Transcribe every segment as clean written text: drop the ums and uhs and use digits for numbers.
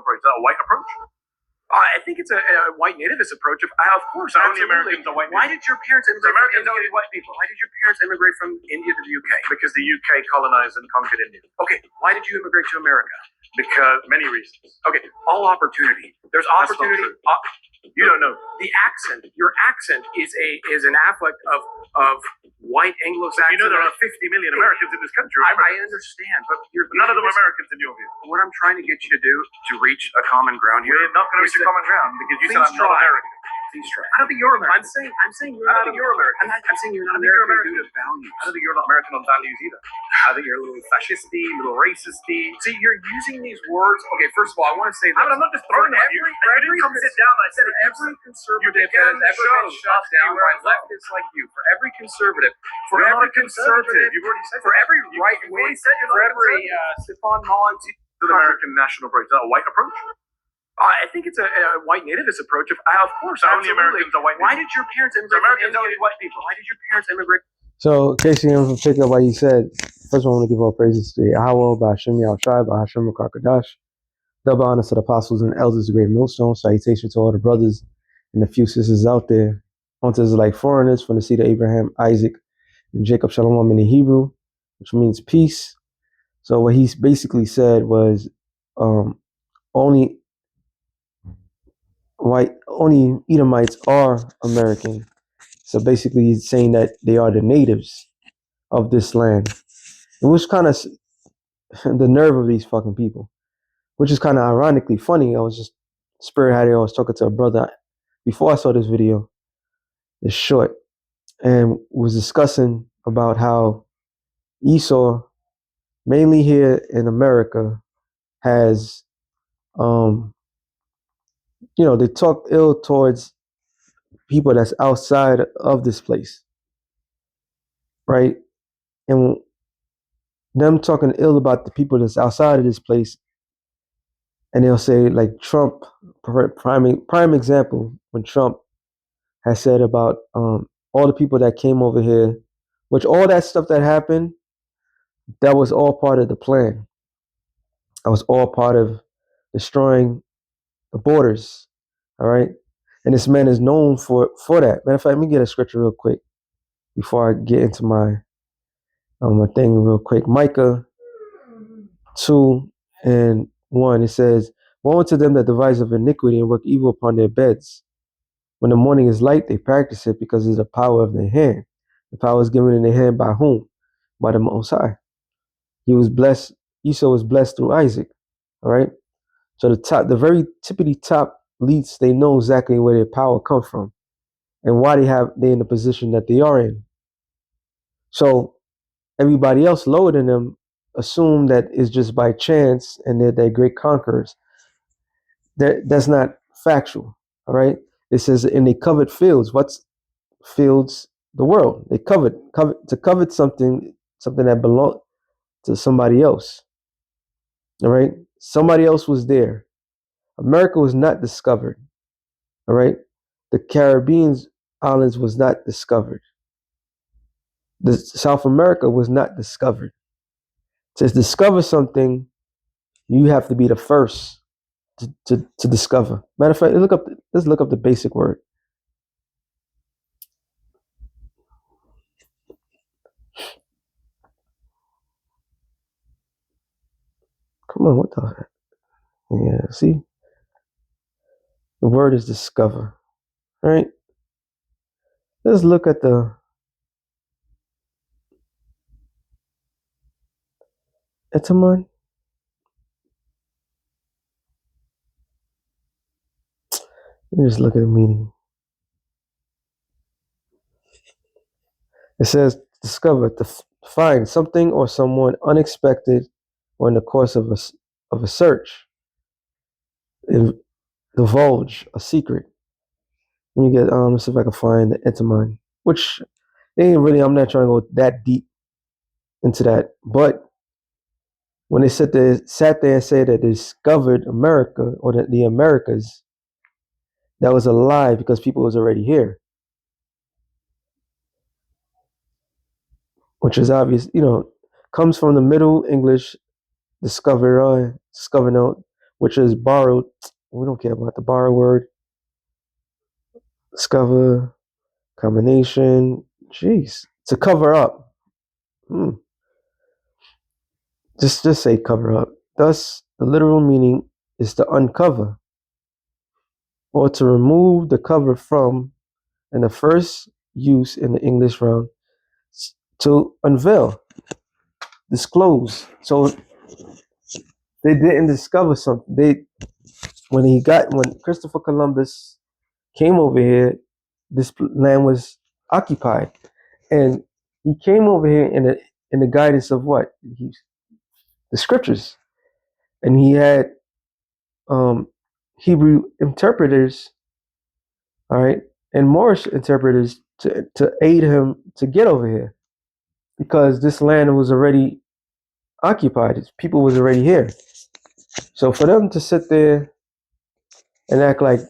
approach. Is that a white approach? I think it's a white nativist approach. Of course, so only Americans are white. Why did your parents immigrate? Americans only white people. Why did your parents immigrate from India to the UK? Because the UK colonized and conquered India. Okay, why did you immigrate to America? Because many reasons. Okay, all opportunity. There's opportunity. You don't know. The accent. Your accent is an afflict of white Anglo-Saxon. You know there are 50 million Americans in this country. I understand, but none of them are Americans in your view. What I'm trying to get you to do to reach a common ground here. We're not going to reach a common ground because you said I'm not American. Please try. I don't think you're American. I'm saying you're not American. I'm saying you're not American due to values. I don't think you're not American on values either. I think you're a little fascisty, a little racisty. See, you're using these words. Okay, first of all, I want to say that I'm not just throwing at you. You didn't come sit down. I said every conservative that has ever been shut down by leftists like you. For every conservative, you've already said for every right wing, for every Stefan Molyneux, the American national approach. Is that a white approach? I think it's a white nativist approach. Of course, so only Americans are white people. Why did your parents immigrate? Americans only white people. Why did your parents immigrate? So, in case you didn't pick up what he said, first of all, I want to give all praises to Yahweh, Ba'Hashem Yahushai, Ba'Hashem Rakakadash. Double honors to the apostles and elders of the great millstone. Salutation to all the brothers and the few sisters out there. Onto like foreigners from the seed of Abraham, Isaac, and Jacob. Shalom in the Hebrew, which means peace. So what he basically said was only Edomites are American. So basically he's saying that they are the natives of this land. It was kind of the nerve of these fucking people, which is kind of ironically funny. I was just spearheading. I was talking to a brother before I saw this video, this short, and was discussing about how Esau, mainly here in America, has, they talk ill towards people that's outside of this place, right? And them talking ill about the people that's outside of this place, and they'll say like Trump, prime example, when Trump has said about all the people that came over here, which all that stuff that happened, that was all part of the plan. That was all part of destroying the borders, all right? And this man is known for that. Matter of fact, let me get a scripture real quick before I get into my thing real quick. Micah 2:1, it says, "Woe unto them that devise of iniquity and work evil upon their beds. When the morning is light, they practice it because of the power of their hand. The power is given in their hand by whom? By the Most High." He was blessed. Esau was blessed through Isaac. All right. So the very tippity top elites, they know exactly where their power comes from and why they're in the position that they are in. So everybody else lower than them assume that it's just by chance and they're great conquerors. That's not factual. All right. It says, and they covet fields. What's fields? The world. They covet something that belonged to somebody else. All right. Somebody else was there. America was not discovered. All right. The Caribbean islands was not discovered. The South America was not discovered. To discover something, you have to be the first to discover. Matter of fact, let's look up the basic word. Come on, what the heck? Yeah, see? The word is discover. All right? Let's look at the etymon. Let me just look at the meaning. It says discover, to find something or someone unexpected or in the course of a search. Divulge a secret. Let me get let's see if I can find the etymon, which ain't really, I'm not trying to go that deep into that. But when they sat there and said that they discovered America or the Americas, that was a lie because people was already here. Which is obvious, comes from the Middle English discover, which is borrowed. We don't care about the borrow word. Discover, combination. Jeez, to cover up. Just say cover up. Thus, the literal meaning is to uncover or to remove the cover from, and the first use in the English round, to unveil, disclose. So they didn't discover something. When Christopher Columbus came over here, this land was occupied, and he came over here in the guidance of what? The scriptures, and he had Hebrew interpreters, all right, and Moorish interpreters to aid him to get over here, because this land was already occupied. People was already here. So for them to sit there and act like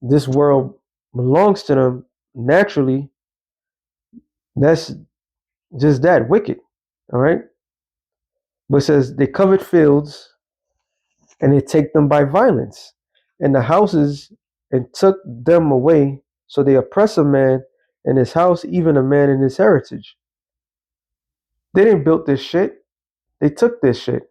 this world belongs to them naturally, that's just that wicked. All right. But it says they covered fields and they take them by violence, and the houses, and took them away. So they oppress a man in his house, even a man in his heritage. They didn't build this shit. They took this shit.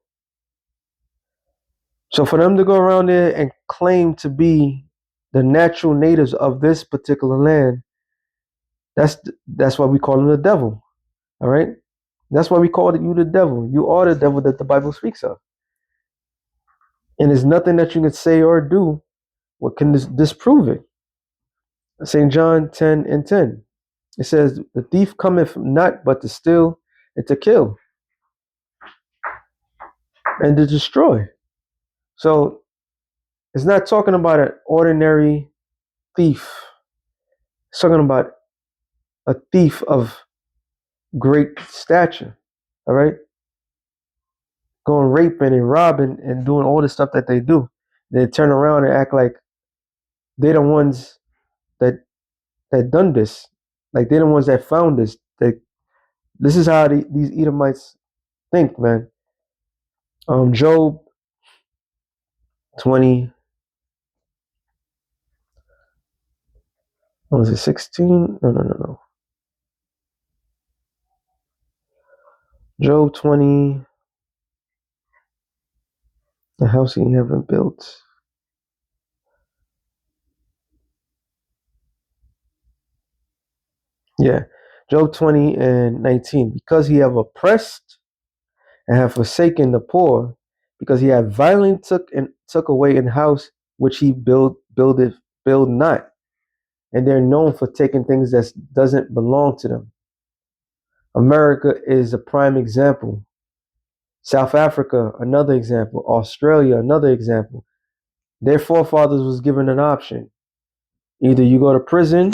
So for them to go around there and claim to be the natural natives of this particular land, that's why we call them the devil. All right? That's why we call you the devil. You are the devil that the Bible speaks of. And there's nothing that you can say or do what can disprove it. St. John 10:10. It says, the thief cometh not but to steal and to kill and to destroy. So it's not talking about an ordinary thief. It's talking about a thief of great stature. All right? Going raping and robbing and doing all the stuff that they do. They turn around and act like they're the ones that done this. Like they're the ones that found this. This is how these Edomites think, man. Job 20, what was it, 16? No. Job 20, the house he haven't built. Yeah, Job 20:19. Because he have oppressed and have forsaken the poor, because he have violently took away in house which he build not. And they're known for taking things that doesn't belong to them. America is a prime example. South Africa, another example. Australia, another example. Their forefathers was given an option. Either you go to prison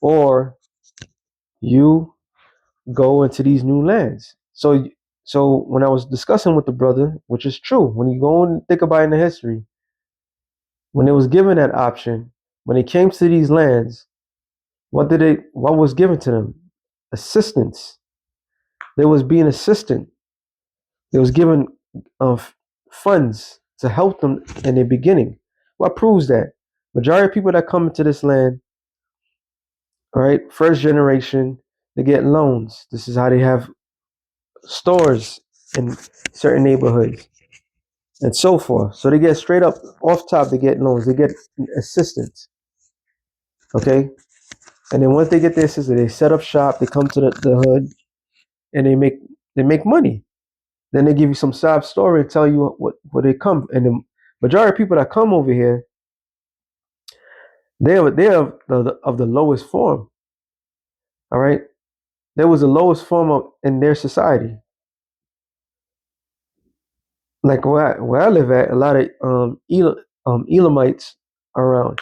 or you go into these new lands. So when I was discussing with the brother, which is true, when you go and think about it in the history, when they was given that option, when they came to these lands, what was given to them? Assistance. They was being assistant. They was given funds to help them in the beginning. What proves that? Majority of people that come into this land, all right, first generation, they get loans. This is how they have stores in certain neighborhoods and so forth. So they get straight up off top, they get loans, they get assistance. Okay? And then once they get their assistance, they set up shop, they come to the hood, and they make money. Then they give you some sob story and tell you what they come. And the majority of people that come over here, they're of the lowest form. All right? There was the lowest form in their society. Like where I live at, a lot of Elamites are around,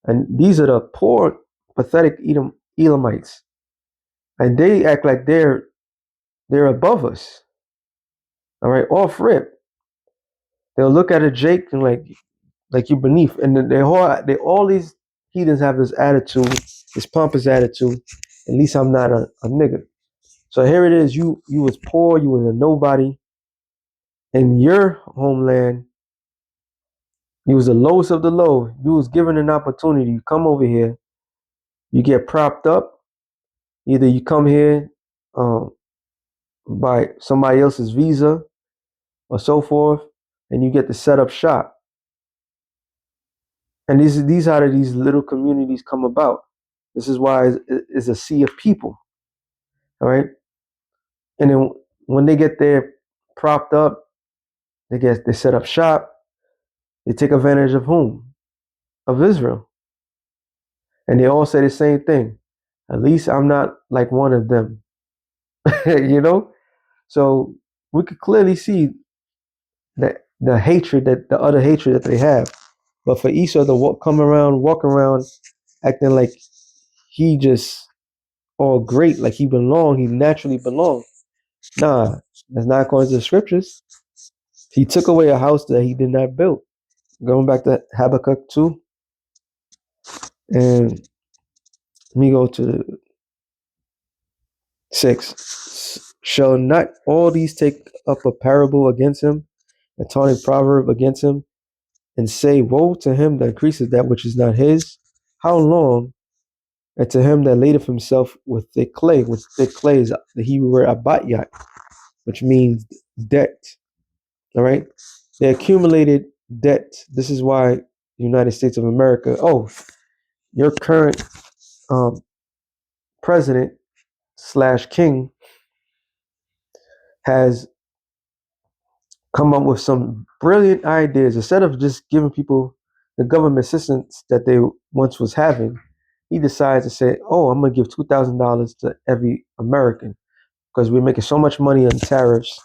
and these are the poor, pathetic Elamites, and they act like they're above us. All right, off rip, they'll look at a Jake and like you're beneath, and then all these heathens have this attitude, this pompous attitude. At least I'm not a nigga. So here it is. You was poor. You was a nobody in your homeland. You was the lowest of the low. You was given an opportunity. You come over here. You get propped up. Either you come here um, by somebody else's visa or so forth, and you get to set up shop. And these how these little communities come about. This is why it's a sea of people. All right. And then when they get there propped up, they set up shop. They take advantage of whom? Of Israel. And they all say the same thing. At least I'm not like one of them. you know? So we could clearly see that the hatred that the other hatred that they have. But for Esau to walk around acting like he just all great, like he naturally belong. Nah, that's not according to the scriptures. He took away a house that he did not build. Going back to Habakkuk 2, and let me go to 6. Shall not all these take up a parable against him, a taunting proverb against him, and say, woe to him that increases that which is not his? How long? And to him that ladeth himself with thick clay. With thick clay is the Hebrew word abatyat, which means debt. All right? They accumulated debt. This is why the United States of America, your current um, president slash king has come up with some brilliant ideas. Instead of just giving people the government assistance that they once was having, he decides to say, I'm going to give $2,000 to every American because we're making so much money on tariffs.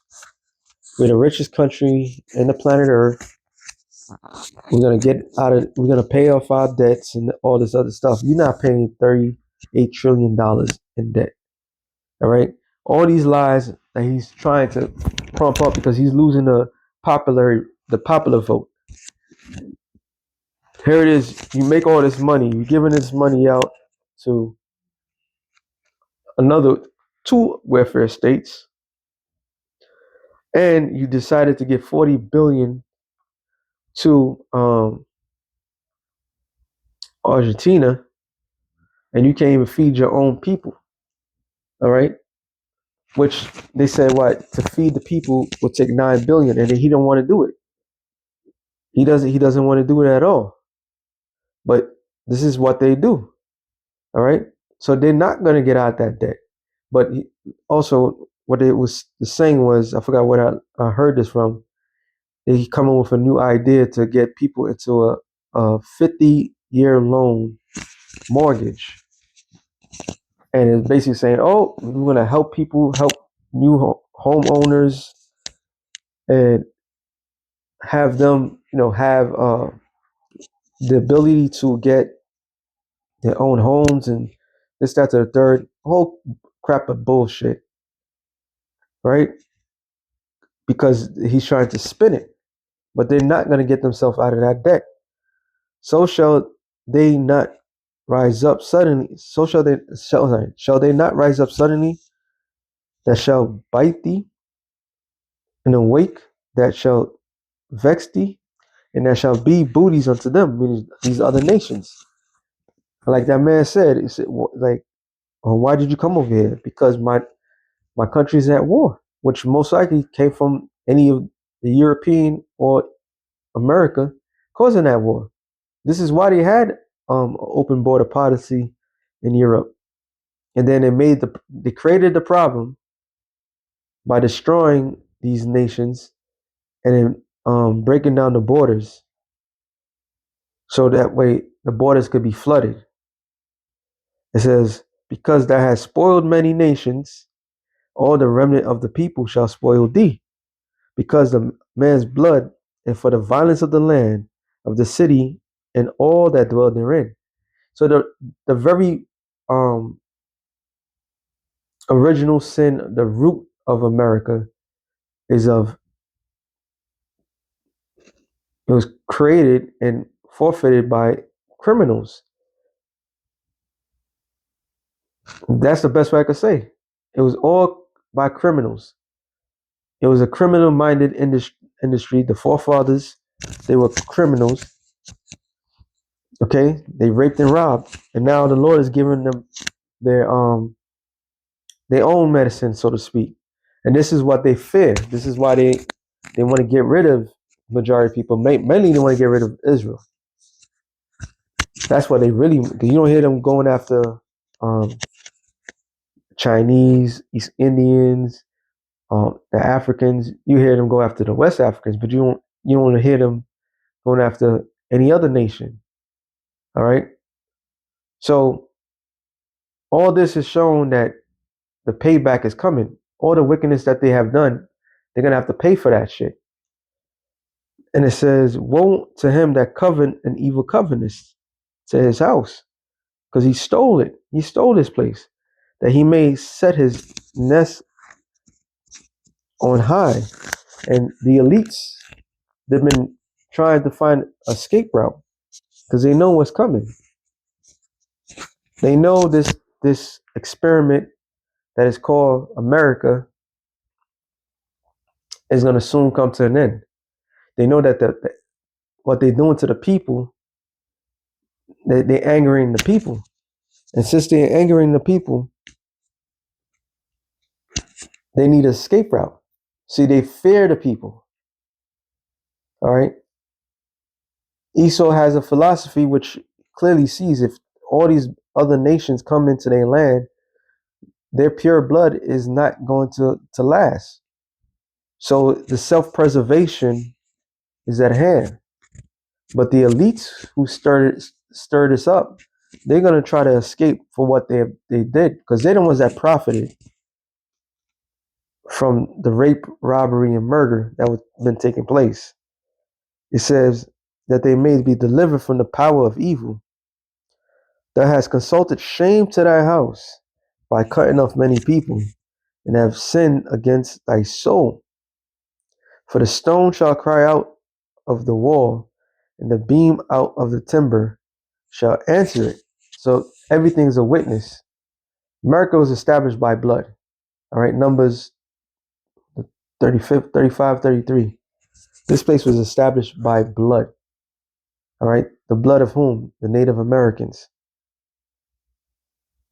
We're the richest country in the planet Earth. We're going to pay off our debts and all this other stuff. You're not paying $38 trillion in debt. All right. All these lies that he's trying to pump up because he's losing the popular vote. Here it is. You make all this money. You're giving this money out to another 2 welfare states, and you decided to give 40 billion to Argentina, and you can't even feed your own people. All right. Which they said what to feed the people will take 9 billion, and then he don't want to do it. He doesn't want to do it at all. But this is what they do. All right. So they're not going to get out that debt. But also, what it was the saying was, I forgot what I heard this from. They come up with a new idea to get people into a 50-year loan mortgage. And it's basically saying, we're going to help people, help new homeowners, and have them, have the ability to get their own homes and this, that, to the third. Whole crap of bullshit, right? Because he's trying to spin it, but they're not going to get themselves out of that debt. So shall they not rise up suddenly. So shall they not rise up suddenly that shall bite thee in a wake that shall vex thee, and that shall be booties unto them, meaning these other nations. Like that man said, he said, like, why did you come over here? Because my country's at war, which most likely came from any of the European or America causing that war. This is why they had open border policy in Europe, and then they created the problem by destroying these nations and then breaking down the borders, so that way the borders could be flooded. It says, because thou hast spoiled many nations, all the remnant of the people shall spoil thee, because the man's blood, and for the violence of the land, of the city, and all that dwell therein. So the very original sin, the root of America, it was created and forfeited by criminals. That's the best way I could say. It was all by criminals. It was a criminal-minded industry. The forefathers They were criminals. Okay, they raped and robbed, and now the Lord is giving them their own medicine, so to speak. And this is what they fear. This is why they want to get rid of majority of people. Mainly, they want to get rid of Israel. That's what they really. You don't hear them going after um, Chinese, East Indians, the Africans. You hear them go after the West Africans, but you don't hear them going after any other nation. All right. So all this is showing that the payback is coming. All the wickedness that they have done, they're gonna have to pay for that shit. And it says, "Woe to him that covenant an evil covenant to his house, because he stole it. He stole this place, that he may set his nest on high." And the elites, they've been trying to find a escape route because they know what's coming. They know this experiment that is called America is going to soon come to an end. They know that what they're doing to the people, they're angering the people. And since they're angering the people, they need an escape route. See, they fear the people. All right. Esau has a philosophy which clearly sees if all these other nations come into their land, their pure blood is not going to last. So the self-preservation is at hand. But the elites who stir this up, they're gonna try to escape for what they did, because they're the ones that profited from the rape, robbery, and murder that was been taking place. It says that they may be delivered from the power of evil. Thou hast consulted shame to thy house by cutting off many people, and have sinned against thy soul. For the stone shall cry out of the wall, and the beam out of the timber shall answer it. So everything's a witness. America was established by blood. All right, Numbers 35, 33. This place was established by blood. All right, the blood of whom? The Native Americans.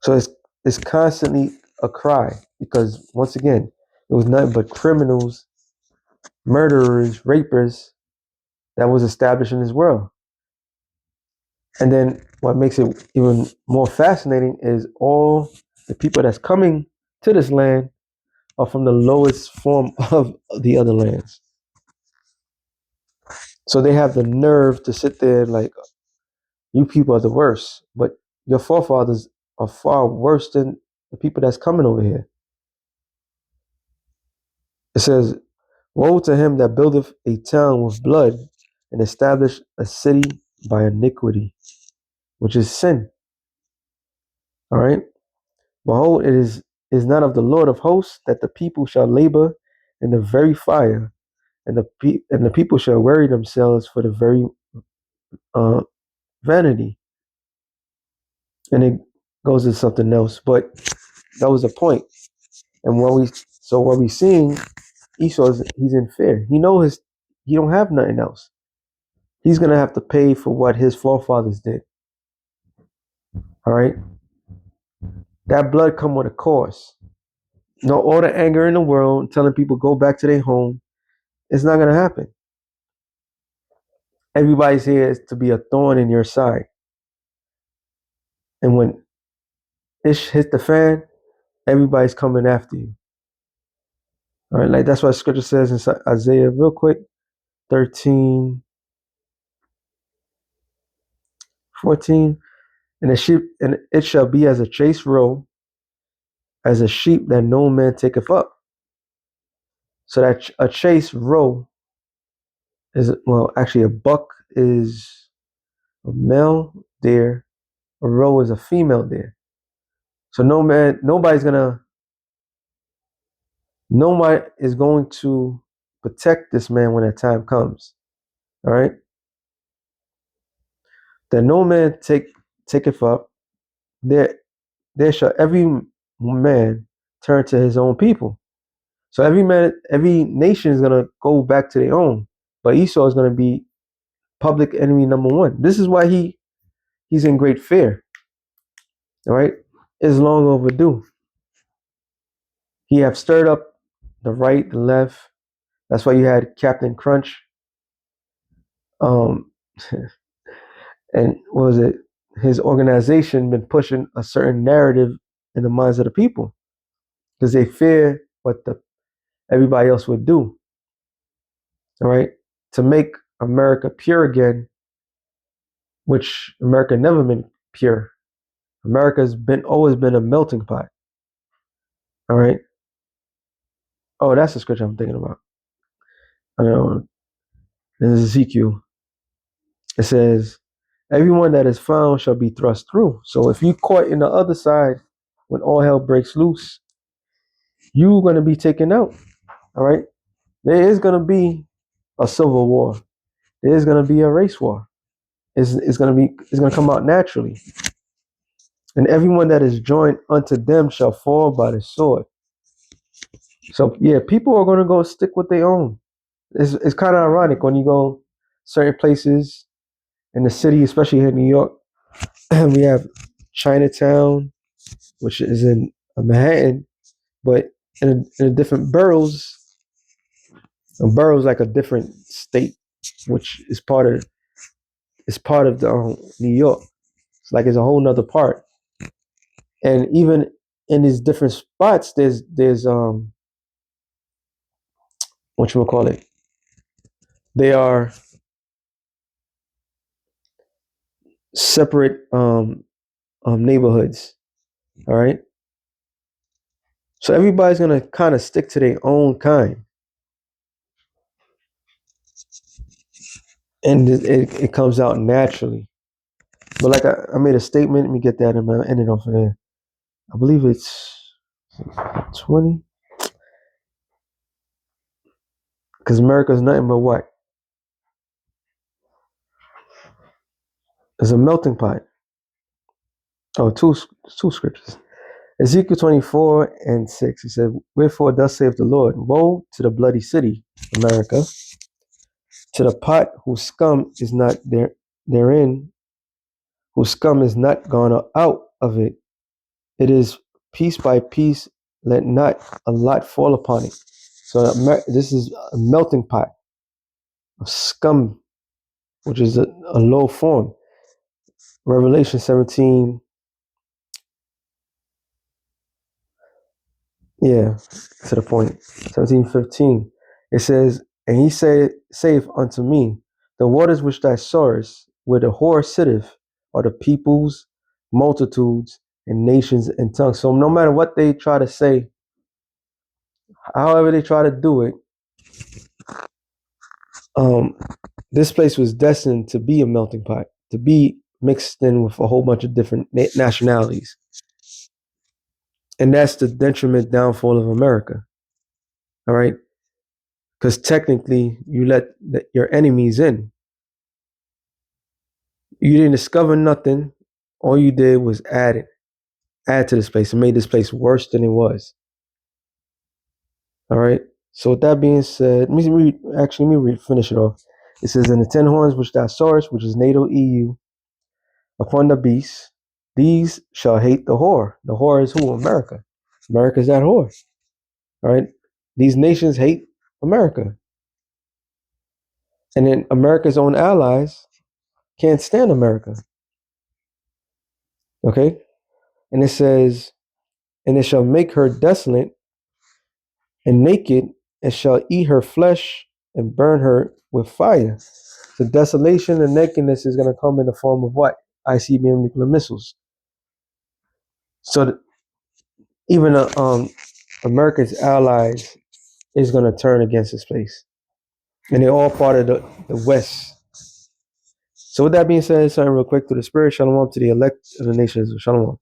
So it's constantly a cry, because once again, it was nothing but criminals, murderers, rapers that was established in this world. And then what makes it even more fascinating is all the people that's coming to this land are from the lowest form of the other lands. So they have the nerve to sit there like, you people are the worst, but your forefathers are far worse than the people that's coming over here. It says, woe to him that buildeth a town with blood, and establish a city by iniquity, which is sin. All right. Behold, it is not of the Lord of hosts that the people shall labor in the very fire, and the people shall weary themselves for the very uh, vanity. And it goes to something else, but that was the point. And what we seeing, Esau he's in fear. He don't have nothing else. He's gonna have to pay for what his forefathers did. All right, that blood come with a cost. No, all the anger in the world, telling people go back to their home, it's not gonna happen. Everybody's here is to be a thorn in your side. And when it hits the fan, everybody's coming after you. All right, like that's what scripture says in Isaiah, real quick, 13, 14. And the sheep, and it shall be as a chased roe, as a sheep that no man taketh up. So that a chased roe is, well, actually a buck is a male deer, a roe is a female deer. So nobody is going to protect this man when that time comes. All right. That no man taketh up, there shall every man turn to his own people. So every nation is gonna go back to their own. But Esau is gonna be public enemy number one. This is why he's in great fear. All right, it's long overdue. He have stirred up the right, the left. That's why you had Captain Crunch. Um, and what was it? His organization been pushing a certain narrative in the minds of the people because they fear what everybody else would do. All right, to make America pure again, which America never been pure. America's always been a melting pot. All right. Oh, that's the scripture I'm thinking about. I know. This is Ezekiel. It says, "Everyone that is found shall be thrust through." So if you caught in the other side when all hell breaks loose, you're gonna be taken out. All right. There is gonna be a civil war. There is gonna be a race war. It's gonna come out naturally. And everyone that is joined unto them shall fall by the sword. So yeah, people are gonna go stick with their own. It's kind of ironic when you go certain places in the city, especially here in New York. We have Chinatown, which is in Manhattan, but in a different boroughs. A borough is like a different state, which is part of the New York. It's like it's a whole nother part. And even in these different spots, there's what you would call it. They are separate neighborhoods. All right. So everybody's gonna kind of stick to their own kind, and it comes out naturally. But like I made a statement. Let me get that and end it off of there. I believe it's 20, because America's nothing but what? It's a melting pot. Oh, two scriptures. Ezekiel 24:6. He said, "Wherefore thus saith the Lord, woe to the bloody city, America, to the pot whose scum is not therein, whose scum is not gone out of it. It is piece by piece, let not a lot fall upon it." So this is a melting pot of scum, which is a low form. Revelation 17, yeah, to the point. 17:15. It says, "And he saith unto me, the waters which thou sawest, where the whore sitteth, are the peoples, multitudes, and nations and tongues." So no matter what they try to say, however they try to do it, this place was destined to be a melting pot, to be mixed in with a whole bunch of different nationalities. And that's the detriment downfall of America. All right. Because technically you let your enemies in. You didn't discover nothing. All you did was add to this place and made this place worse than it was. All right. So with that being said, let me finish it off. It says, "And the 10 horns which thou sawest, which is NATO EU, upon the beast, these shall hate the whore." The whore is who? America. America is that whore. All right. These nations hate America. And then America's own allies can't stand America. Okay. And it says, "And it shall make her desolate and naked, and shall eat her flesh and burn her with fire." The desolation and nakedness is going to come in the form of what? ICBM nuclear missiles. So even America's allies is going to turn against this place. And they're all part of the West. So with that being said, something real quick to the spirit, shalom to the elect of the nations, shalom.